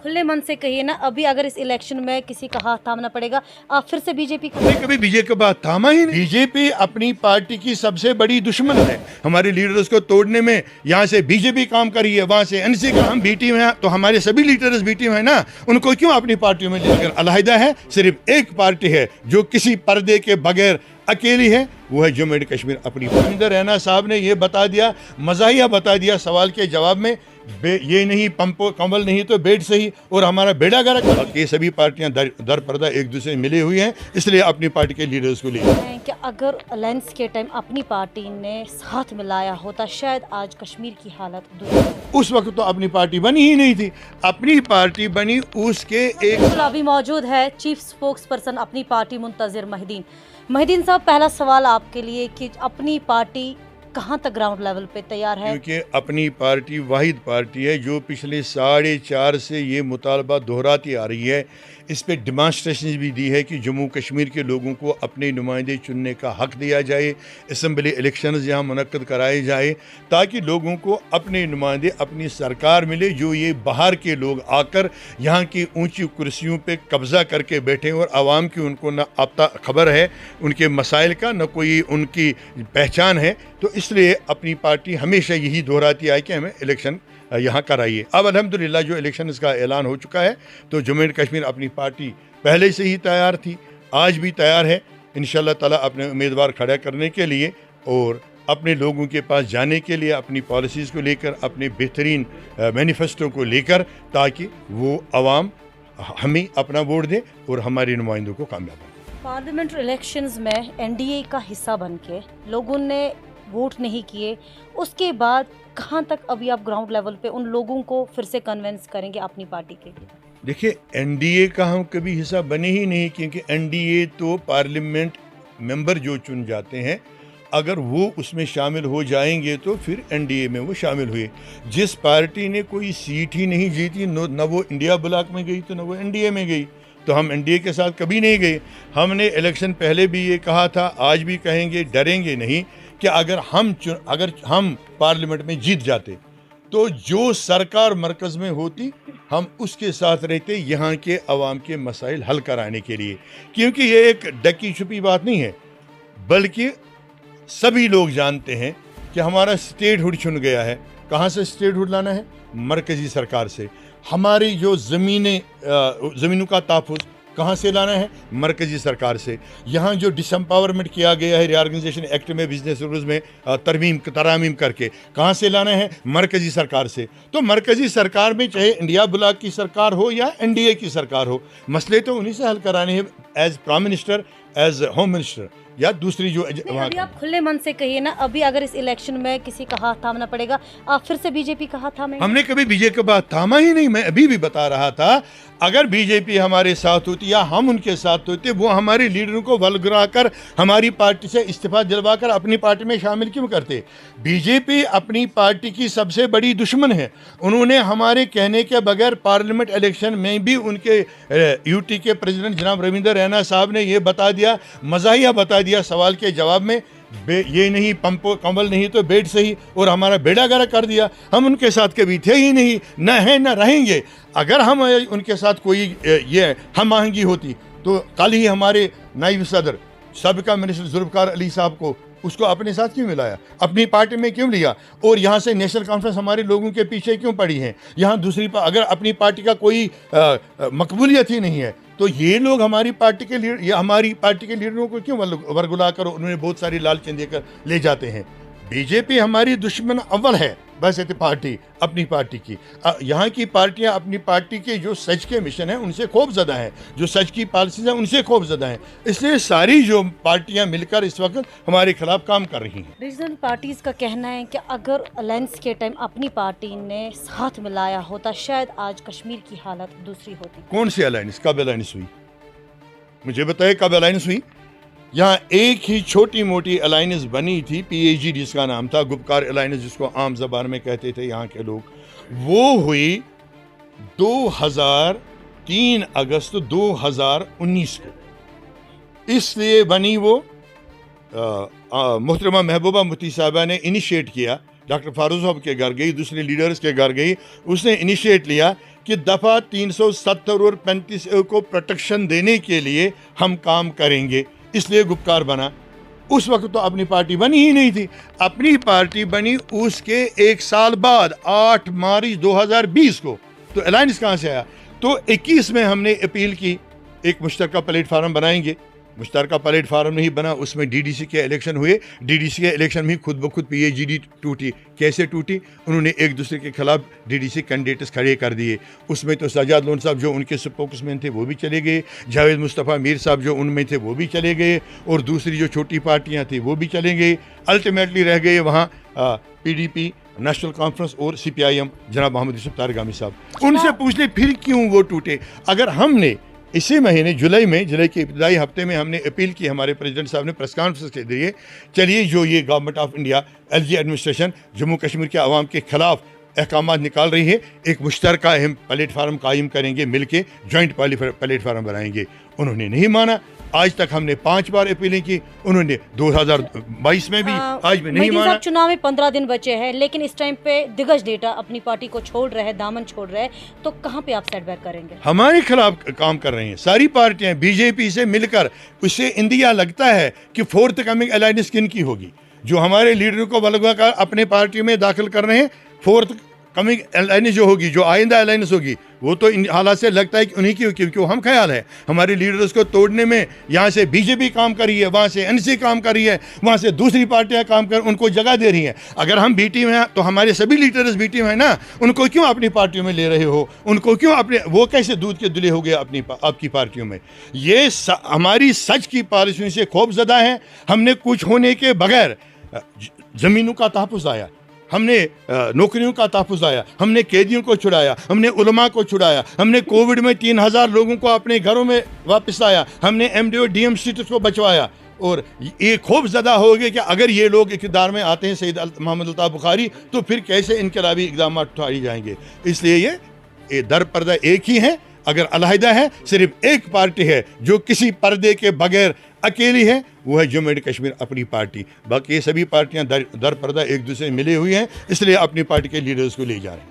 खुले मन से कहिए ना, अभी अगर इस इलेक्शन में किसी का हाथ थामना पड़ेगा, आप फिर से बीजेपी का? नहीं, कभी बीजेपी का बात थामा ही नहीं। बीजेपी अपनी पार्टी की सबसे बड़ी दुश्मन है। हमारे लीडर्स को तोड़ने में यहाँ से बीजेपी काम कर रही है, वहाँ से एनसी का। हम बी टीम है तो हमारे सभी लीडर्स बी टीम है ना, उनको क्यों अपनी पार्टियों में लेकर? अलहदा है, सिर्फ एक पार्टी है जो किसी पर्दे के बगैर अकेली है, वो है जम्मू एंड कश्मीर अपनी। रविंदर रैना साहब ने ये बता दिया, मज़ाहिया बता दिया सवाल के जवाब में, ये नहीं पंपो कमल नहीं तो बेड सही, और हमारा बेड़ा गर्क। ये सभी पार्टियां दर पर्दा एक दूसरे से मिली हुई हैं, इसलिए अपनी पार्टी के लीडर्स को लिए कि अगर अलायंस के टाइम अपनी पार्टी ने साथ मिलाया होता, शायद आज कश्मीर की हालत दूसरी। उस वक्त तो अपनी पार्टी बनी ही नहीं थी। अपनी पार्टी बनी उसके एक अभी मौजूद है चीफ स्पोक्स पर्सन अपनी पार्टी मुंतजिर महिदीन साहब, पहला सवाल आपके लिए कि अपनी पार्टी कहां तक ग्राउंड लेवल पे तैयार है? क्योंकि अपनी पार्टी वाहिद पार्टी है जो पिछले 4.5 से ये मुतालबा दोहराती आ रही है। इस पर डिमांस्ट्रेशन भी दी है कि जम्मू कश्मीर के लोगों को अपने नुमाइंदे चुनने का हक़ दिया जाए, असम्बली इलेक्शंस यहाँ मुनक्कद कराए जाए, ताकि लोगों को अपने नुमाइंदे, अपनी सरकार मिले, जो ये बाहर के लोग आकर यहाँ की ऊंची कुर्सियों पे कब्ज़ा करके बैठे और आवाम की उनको न आता खबर है उनके मसाइल का, न कोई उनकी पहचान है। तो इसलिए अपनी पार्टी हमेशा यही दोहराती आई कि हमें इलेक्शन यहाँ कराइए। अब अल्हम्दुलिल्लाह जो इलेक्शन का ऐलान हो चुका है, तो जम्मू एंड कश्मीर अपनी पार्टी पहले से ही तैयार थी, आज भी तैयार है इंशाअल्लाह ताला अपने उम्मीदवार खड़ा करने के लिए और अपने लोगों के पास जाने के लिए, अपनी पॉलिसीज़ को लेकर, अपने बेहतरीन मैनिफेस्टो को लेकर, ताकि वो आवाम हमें अपना वोट दे और हमारे नुमाइंदों को कामयाब बनाए। पार्लियामेंट्री इलेक्शंस में एनडीए का हिस्सा बन के लोगों ने वोट नहीं किए, उसके बाद कहां तक अभी आप ग्राउंड लेवल पे उन लोगों को फिर से कन्विंस करेंगे अपनी पार्टी के? देखिए, एनडीए का हम कभी हिस्सा बने ही नहीं, क्योंकि एनडीए तो पार्लियामेंट मेंबर जो चुन जाते हैं, अगर वो उसमें शामिल हो जाएंगे तो फिर एनडीए में वो शामिल हुए। जिस पार्टी ने कोई सीट ही नहीं जीती, न वो इंडिया ब्लॉक में गई तो न वो एनडीए में गई, तो हम एनडीए के साथ कभी नहीं गए। हमने इलेक्शन पहले भी ये कहा था, आज भी कहेंगे, डरेंगे नहीं कि अगर हम पार्लियामेंट में जीत जाते तो जो सरकार मरकज़ में होती हम उसके साथ रहते, यहाँ के अवाम के मसाइल हल कराने के लिए। क्योंकि ये एक डकी छुपी बात नहीं है, बल्कि सभी लोग जानते हैं कि हमारा स्टेटहुड चुन गया है। कहाँ से स्टेटहुड लाना है? मरकज़ी सरकार से। हमारी जो ज़मीनों का तहफ़्फ़ुज़ कहाँ से लाना है? मरकज़ी सरकार से। यहाँ जो डिसम्पावरमेंट किया गया है रीऑर्गेनाइजेशन एक्ट में, बिजनेस रूल्स में तरामीम करके, कहाँ से लाना है? मरकज़ी सरकार से। तो मरकज़ी सरकार में चाहे इंडिया ब्लॉक की सरकार हो या एनडीए की सरकार हो, मसले तो उन्हीं से हल कराने हैं, as prime minister, as home minister या दूसरी जो अभी आप खुले मन से कहिए ना, अभी अगर इस इलेक्शन में किसी का हाथ थामना पड़ेगा, आप फिर से बीजेपी का हाथ थामेंगे? हमने कभी बीजेपी का बात थामा ही नहीं। मैं अभी भी बता रहा था, अगर बीजेपी हमारे साथ होती या हम उनके साथ होते, वो हमारे लीडरों को वलगरा कर हमारी पार्टी से इस्तीफा दिलवा कर अपनी पार्टी में शामिल क्यों करते? बीजेपी अपनी पार्टी की सबसे बड़ी दुश्मन है। उन्होंने हमारे कहने के बगैर पार्लियामेंट इलेक्शन में भी उनके यूटी के प्रेसिडेंट जनाब रविंदर रैना साहब ने ये बता दिया, मज़ाहिया बता दिया सवाल के जवाब में, ये नहीं पंपो कमल नहीं तो बेड सही, और हमारा बेड़ा गर्क कर दिया। हम उनके साथ कभी थे ही नहीं, न हैं न रहेंगे। अगर हम उनके साथ कोई ये हम आहंगी होती तो कल ही हमारे नायब सदर सबका मिनिस्टर जुल्फ़िकार अली साहब को उसको अपने साथ क्यों मिलाया, अपनी पार्टी में क्यों लिया, और यहाँ से नेशनल कॉन्फ्रेंस हमारे लोगों के पीछे क्यों पड़ी है? यहाँ दूसरी अगर अपनी पार्टी का कोई मकबूलियत ही नहीं है, तो ये लोग हमारी पार्टी के लीडर या हमारी पार्टी के लीडरों को क्यों वरगुला कर उन्होंने बहुत सारी लालचें देकर ले जाते हैं? बीजेपी हमारी दुश्मन अव्वल है, बस ये पार्टी अपनी पार्टी की। यहाँ की पार्टियाँ अपनी पार्टी के जो सच के मिशन हैं उनसे खौफज़दा हैं, जो सच की पॉलिसीज़ हैं उनसे खौफज़दा हैं। इसलिए सारी जो पार्टियाँ मिलकर इस वक्त हमारे खिलाफ काम कर रही हैं। रीजनल पार्टीज़ का कहना है कि अगर अलायंस के टाइम अपनी पार्टी ने साथ मिलाया होता, शायद आज कश्मीर की हालत दूसरी होती। कौन सी अलायंस? कब अलायंस हुई? मुझे बताए कब अलायंस हुई? यहाँ एक ही छोटी मोटी अलायंस बनी थी, पीएजी जिसका नाम था, गुपकार अलायंस जिसको आम ज़बान में कहते थे यहाँ के लोग। वो हुई 3 अगस्त 2019 को। इसलिए बनी वो, मोहतरमा महबूबा मुफ्ती साहबा ने इनिशिएट किया, डॉक्टर फारूक साहब के घर गई, दूसरे लीडर्स के घर गई, उसने इनिशिएट लिया कि दफ़ा 370 और 35 को प्रोटेक्शन देने के लिए हम काम करेंगे, इसलिए गुपकार बना। उस वक्त तो अपनी पार्टी बनी ही नहीं थी। अपनी पार्टी बनी उसके 1 साल बाद 8 मार्च 2020 को। तो अलायंस कहाँ से आया? तो 21 में हमने अपील की, एक मुश्तरका प्लेटफार्म बनाएंगे। मुश्तरका प्लेटफार्म नहीं बना, उसमें डीडीसी के इलेक्शन हुए। डीडीसी के इलेक्शन में खुद ब खुद पीएचडी टूटी। कैसे टूटी? उन्होंने एक दूसरे के खिलाफ डीडीसी कैंडिडेट्स खड़े कर दिए। उसमें तो सजाद लोन साहब जो उनके स्पोक्समैन थे वो भी चले गए, जावेद मुस्तफ़ा मीर साहब जो उनमें थे वो भी चले गए, और दूसरी जो छोटी पार्टियाँ थी वो भी चले गए। अल्टीमेटली रह गए वहाँ पीडीपी, नेशनल कॉन्फ्रेंस और सीपीआईएम, जनाब मोहम्मद यूसुफ तारगामी साहब। उनसे पूछ ले फिर क्यों वो टूटे। अगर हमने इसी महीने जुलाई के इब्तदाई हफ्ते में हमने अपील की, हमारे प्रेसिडेंट साहब ने प्रेस कॉन्फ्रेंस के जरिए, चलिए जो ये government of India LG administration Jammu Kashmir के अवाम के खिलाफ अहकाम निकाल रही है, एक मुश्तरका अहम प्लेटफार्म कायम करेंगे, मिलके जॉइंट प्लेटफार्म बनाएंगे। उन्होंने नहीं माना। आज तक हमने 5 बार अपीलें की, उन्होंने 2022 में भी, आज में नहीं माना। चुनाव में 15 दिन बचे हैं, लेकिन इस टाइम पे दिग्गज डेटा अपनी पार्टी को छोड़ रहे हैं, दामन छोड़ रहे हैं, तो कहाँ पे आप सेटबैक करेंगे? हमारे खिलाफ काम कर रहे हैं सारी पार्टियां बीजेपी से मिलकर। उससे इंदिया लगता है कि फोर्थ कमिंग अलायंस किन की होगी, जो हमारे लीडर को बलगवा कर अपने पार्टी में दाखिल कर रहे हैं। फोर्थ कमिंग अलायंस जो होगी, जो आइंदा अलायंस होगी, वो तो इन हालात से लगता है कि उन्हीं की होगी, क्योंकि हम ख्याल है हमारे लीडर्स को तोड़ने में यहाँ से बीजेपी काम कर रही है, वहाँ से एनसी काम कर रही है, वहाँ से दूसरी पार्टियाँ काम कर उनको जगह दे रही हैं। अगर हम बी टीम हैं तो हमारे सभी लीडर्स बी टीम है ना, उनको क्यों अपनी पार्टियों में ले रहे हो? उनको क्यों अपने, वो कैसे दूध के दुले हो गए आपकी पार्टियों में? ये हमारी सच की पॉलिसियों से खौफजदा है। हमने कुछ होने के बगैर ज़मीनों का तहफ़्फ़ुज़ आया, हमने नौकरियों का तहफ़्फ़ुज़ आया, हमने कैदियों को छुड़ाया, हमने उलमा को छुड़ाया, हमने कोविड में 3000 लोगों को अपने घरों में वापस लाया, हमने एमडी और डीएम स्टेटस को बचवाया। और ये खौफ ज़दा हो गया कि अगर ये लोग इक़्तिदार में आते हैं, सैयद मोहम्मद अल्ताफ़ बुखारी, तो फिर कैसे इनकलाबी इक़दाम उठाए जाएंगे। इसलिए ये दर पर्दा एक ही है। अगर अलहदा है, सिर्फ एक पार्टी है जो किसी पर्दे के बगैर अकेली है, वो है जम्मू एंड कश्मीर अपनी पार्टी। बाकी ये सभी पार्टियां दर पर्दा एक दूसरे से मिली हुई हैं, इसलिए अपनी पार्टी के लीडर्स को ले जा रहे हैं।